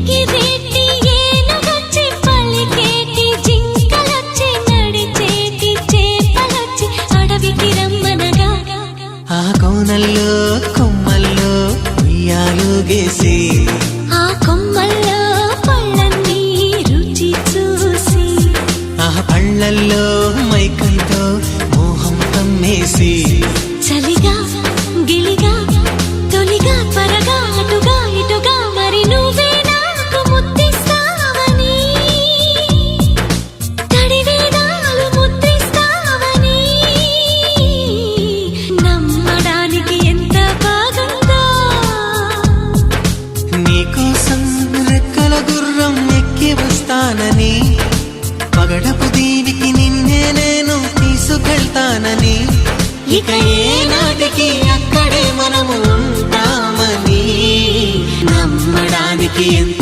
ఎగిరేటి ఏనుగొచ్చి పలికేటి జింకలొచ్చి నడిచేటి చేపలొచ్చి అడవికి రమ్మనగా ఆ కోనల్లో కొమ్మల్లో ఉయ్యాలుగేసి ఆ కొమ్మల్లో పళ్ళన్నీ రుచి చూసి ఆ పళ్ళల్లో మైకంతో మోహం కమ్మేసి చలిగా గిలిగా తొలిగా త్వరగా అటుగా ఇటుగా మరి నువ్వే నాకు ముద్దిస్తావని తడివేదాలు ముద్రిస్తావని నమ్మడానికి ఎంత బాగుందో నీకోసం రెక్కల గుర్రం ఎక్కి వస్తానని పగడపు దీవికి నిన్నే నేను తీసుకెళ్తానని ఇక ఏనాటికి అక్కడే మనము ఉంటామని నమ్మడానికి ఎంత